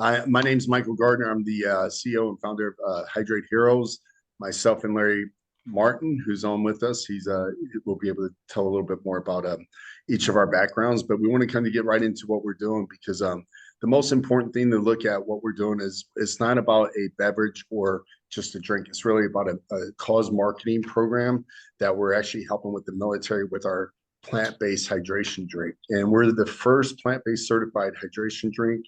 My name's Michael Gardner. I'm the CEO and founder of Hydrate Heroes. Myself and Larry Martin, who's on with us, will be able to tell a little bit more about each of our backgrounds. But we want to kind of get right into what we're doing because the most important thing to look at what we're doing is it's not about a beverage or just a drink. It's really about a cause marketing program that we're actually helping with the military with our plant-based hydration drink. And we're the first plant-based certified hydration drink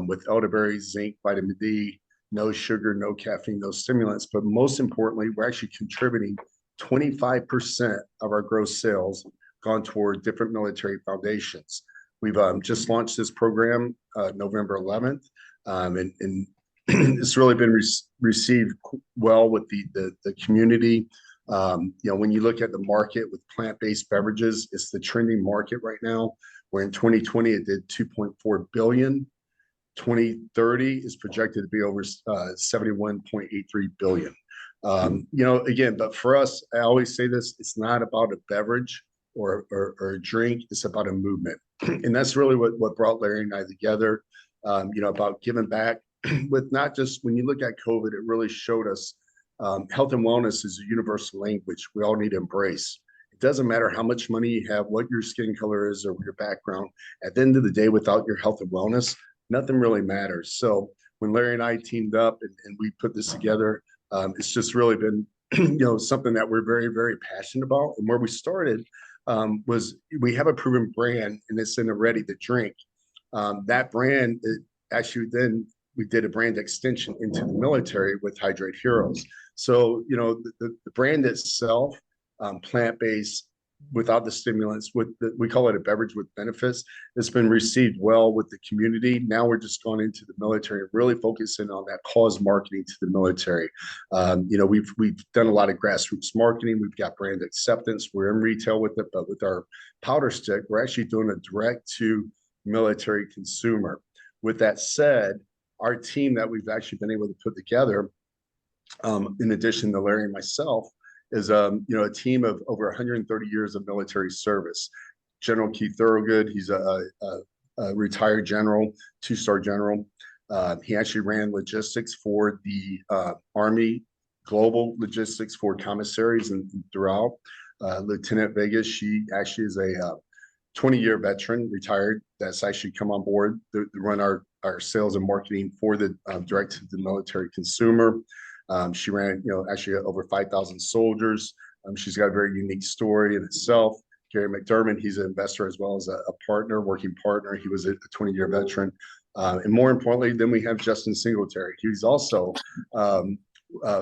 with elderberries, zinc, vitamin D, no sugar, no caffeine, no stimulants. But most importantly, we're actually contributing 25% of our gross sales gone toward different military foundations. We've just launched this program November 11th, and it's really been received well with the community. When you look at the market with plant-based beverages, it's the trending market right now. Where in 2020 it did 2.4 billion. 2030 is projected to be over 71.83 billion. Again, but for us, I always say this: it's not about a beverage or a drink; it's about a movement, and that's really what brought Larry and I together. About giving back with not just when you look at COVID, it really showed us health and wellness is a universal language we all need to embrace. It doesn't matter how much money you have, what your skin color is, or your background. At the end of the day, without your health and wellness, nothing really matters. So when Larry and I teamed up and we put this together, it's just really been, something that we're very, very passionate about. And where we started was we have a proven brand, and it's in the ready to drink. That brand, actually, then we did a brand extension into the military with Hydrate Heroes. So, the brand itself, plant-based, without the stimulants, we call it a beverage with benefits. It's been received well with the community. Now we're just going into the military and really focusing on that cause marketing to the military. We've done a lot of grassroots marketing. We've got brand acceptance. We're in retail with it, but with our powder stick, we're actually doing a direct to military consumer. With that said, our team that we've actually been able to put together, in addition to Larry and myself, is a team of over 130 years of military service. General Keith Thorogood, he's a retired general, two-star general. He actually ran logistics for the Army, global logistics for commissaries and throughout. Lieutenant Vegas, she actually is a 20-year veteran, retired, that's actually come on board to run our sales and marketing for the direct to the military consumer. She ran, actually over 5,000 soldiers. She's got a very unique story in itself. Gary McDermott, he's an investor as well as a partner, working partner. He was a 20-year veteran. And more importantly, then we have Justin Singletary. He's also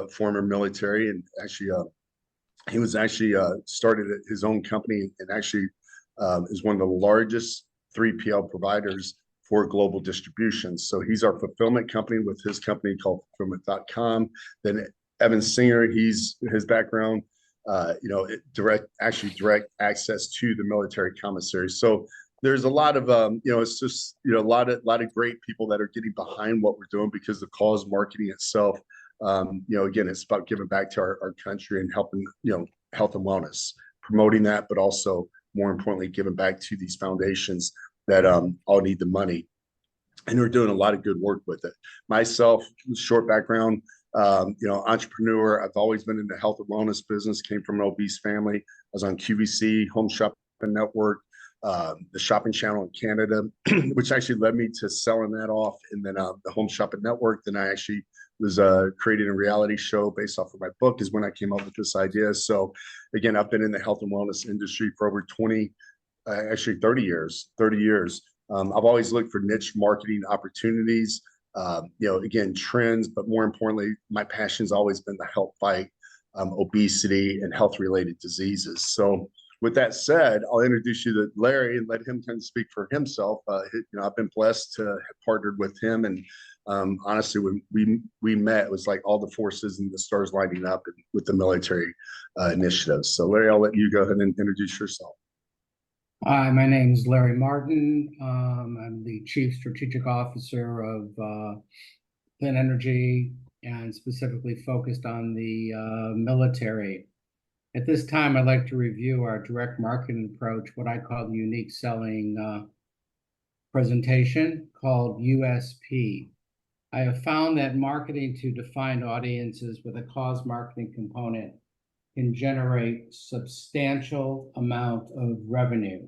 former military, and actually, he was actually started his own company and actually is one of the largest 3PL providers for global distribution. So he's our fulfillment company with his company called fulfillment.com. Then Evan Singer, his background, direct access to the military commissary. So there's a lot of, it's just, a lot of great people that are getting behind what we're doing because the cause marketing itself, again, it's about giving back to our country and helping, health and wellness, promoting that, but also more importantly, giving back to these foundations that all need the money, and we're doing a lot of good work with it. Myself, short background, entrepreneur. I've always been in the health and wellness business. Came from an obese family. I was on QVC, Home Shopping Network, the Shopping Channel in Canada, which actually led me to selling that off, and then the Home Shopping Network. Then I actually was creating a reality show based off of my book. Is when I came up with this idea. So again, I've been in the health and wellness industry for over 30 years. I've always looked for niche marketing opportunities, again, trends, but more importantly, my passion's always been to help fight obesity and health-related diseases. So with that said, I'll introduce you to Larry and let him kind of speak for himself. I've been blessed to have partnered with him, and honestly, when we met, it was like all the forces and the stars lining up with the military initiatives. So Larry, I'll let you go ahead and introduce yourself. Hi, my name is Larry Martin. I'm the Chief Strategic Officer of Clean Energy, and specifically focused on the military. At this time, I'd like to review our direct marketing approach, what I call the unique selling presentation called USP. I have found that marketing to defined audiences with a cause marketing component can generate substantial amount of revenue.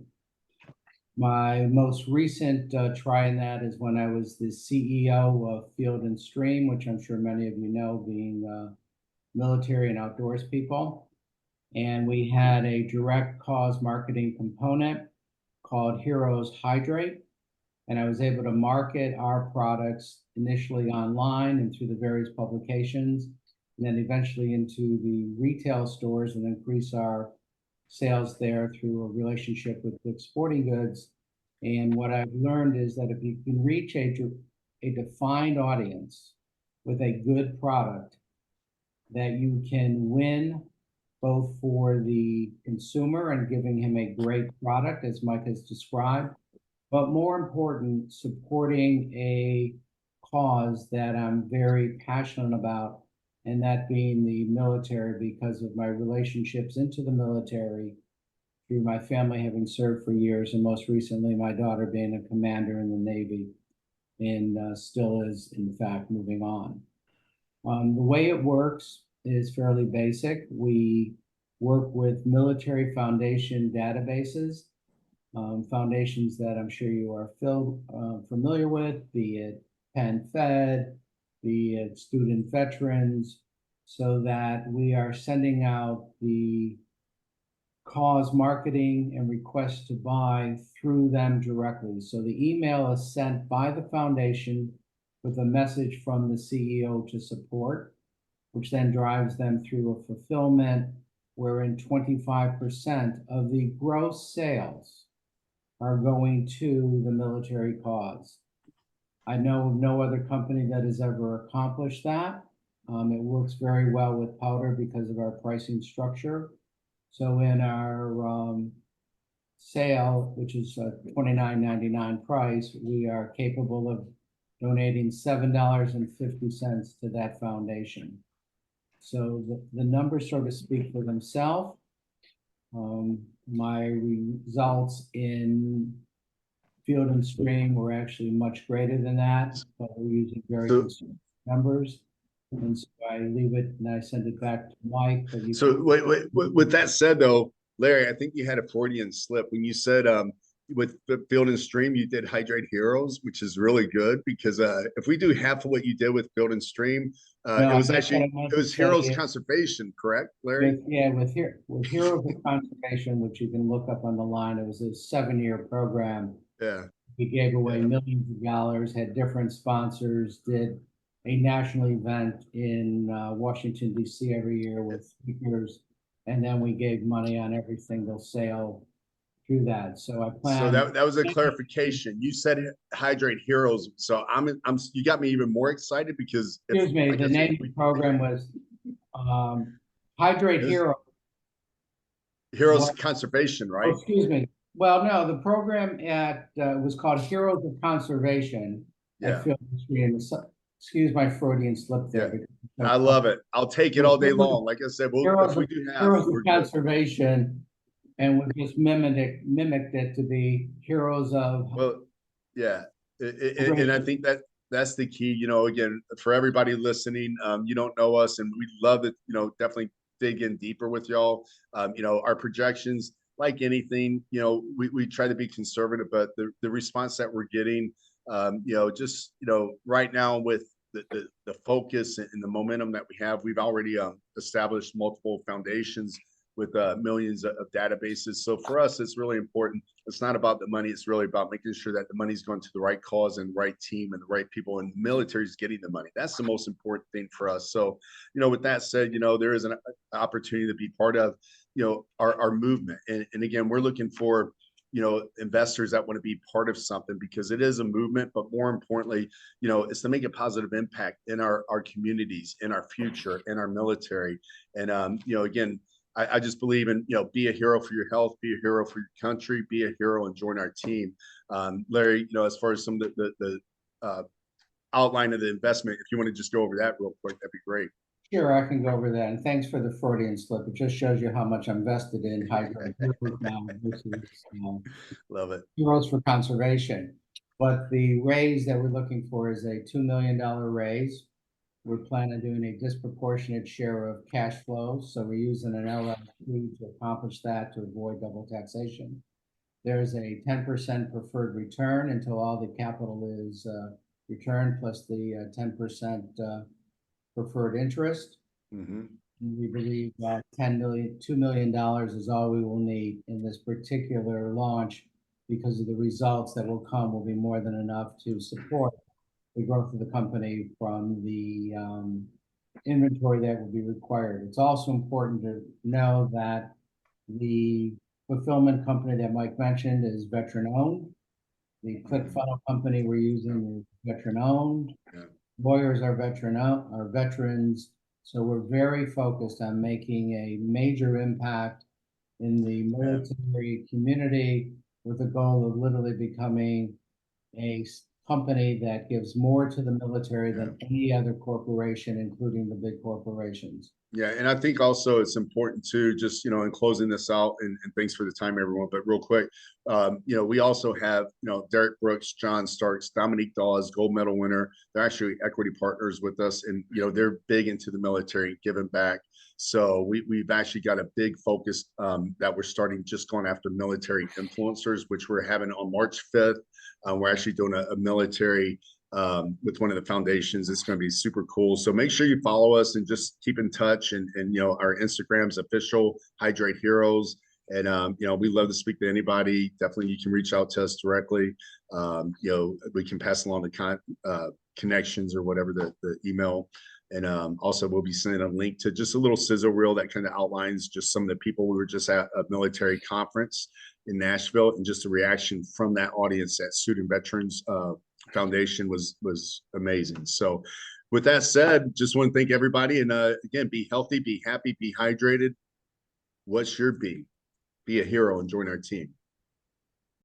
My most recent try in that is when I was the CEO of Field and Stream, which I'm sure many of you know, being military and outdoors people. And we had a direct cause marketing component called Heroes Hydrate. And I was able to market our products initially online and through the various publications, and then eventually into the retail stores and increase our sales there through a relationship with Dick's Sporting Goods. And what I've learned is that if you can reach a defined audience with a good product, that you can win both for the consumer and giving him a great product, as Mike has described, but more important, supporting a cause that I'm very passionate about, and that being the military, because of my relationships into the military through my family having served for years, and most recently my daughter being a commander in the Navy, and still is, in fact, moving on. The way it works is fairly basic. We work with military foundation databases, foundations that I'm sure you are familiar with, be it Penn Fed, be it student veterans, so that we are sending out the cause marketing and request to buy through them directly. So the email is sent by the foundation with a message from the CEO to support, which then drives them through a fulfillment wherein 25% of the gross sales are going to the military cause. I know of no other company that has ever accomplished that. It works very well with powder because of our pricing structure. So in our sale, which is a $29.99 price, we are capable of donating $7.50 to that foundation. So the numbers sort of speak for themselves. My results in Field and Stream were actually much greater than that, but we're using very conservative numbers. And so I leave it and I send it back to Mike. So wait, with that said though, Larry, I think you had a Freudian slip when you said with the Field and Stream, you did Hydrate Heroes, which is really good because if we do half of what you did with Field and Stream, it was Heroes Conservation, correct, Larry? With Heroes of Conservation, which you can look up on the line, it was a 7-year program. Yeah. We gave away millions of dollars, had different sponsors, did a national event in Washington, D.C. every year with speakers, and then we gave money on every single sale through that. So I plan. So that was a clarification. You said Hydrate Heroes, so you got me even more excited because excuse me, the name of the program was Hydrate Heroes. Heroes Conservation, right? Oh, excuse me. Well, no, the program was called Heroes of Conservation. Yeah. Excuse my Freudian slip there. Yeah. I love it. I'll take it all day long. Like I said, if we do half, Heroes of Conservation, and we just mimicked it to be Heroes of. Well, yeah, and I think that's the key. You know, again, for everybody listening, you don't know us, and we'd love to, definitely dig in deeper with y'all. Our projections, like anything, we try to be conservative, but the response that we're getting, right now with the focus and the momentum that we have, we've already established multiple foundations with millions of databases. So for us, it's really important. It's not about the money. It's really about making sure that the money's going to the right cause and the right team and the right people, and the military is getting the money. That's the most important thing for us. So, with that said, there is an opportunity to be part of, our movement. And again, we're looking for, investors that want to be part of something, because it is a movement, but more importantly, it's to make a positive impact in our communities, in our future, in our military. And, again, I just believe in, be a hero for your health, be a hero for your country, be a hero and join our team. Larry, as far as some of the outline of the investment, if you want to just go over that real quick, that'd be great. Sure, I can go over that. And thanks for the Freudian slip. It just shows you how much I'm vested in Hydrate Heroes now versus Love it. Heroes for Conservation. But the raise that we're looking for is a $2 million raise. We're planning on doing a disproportionate share of cash flows, so we're using an LLC to accomplish that to avoid double taxation. There's a 10% preferred return until all the capital is returned, plus the 10% preferred interest. Mhm. We believe $2 million is all we will need in this particular launch, because of the results that will come will be more than enough to support the growth of the company from the inventory that will be required. It's also important to know that the fulfillment company that Mike mentioned is veteran-owned. The ClickFunnels company we're using is veteran-owned. Yeah. Lawyers are are veterans. So we're very focused on making a major impact in the military community, with the goal of literally becoming a company that gives more to the military than any other corporation, including the big corporations. Yeah, and I think also it's important to just, in closing this out, and thanks for the time, everyone. But real quick, we also have, Derek Brooks, John Starks, Dominique Dawes, gold medal winner. They're actually equity partners with us, and they're big into the military, giving back. So we've actually got a big focus that we're starting, just going after military influencers, which we're having on March 5th. We're actually doing a military with one of the foundations. It's going to be super cool. So make sure you follow us and just keep in touch. And our Instagram's official Hydrate Heroes. And we love to speak to anybody. Definitely, you can reach out to us directly. We can pass along the connections or whatever, the email. And also, we'll be sending a link to just a little sizzle reel that kind of outlines just some of the people we were just at a military conference in Nashville, and just a reaction from that audience at Student Veterans Foundation was amazing. So with that said, just want to thank everybody. And again, be healthy, be happy, be hydrated. What's your B? Be a hero and join our team.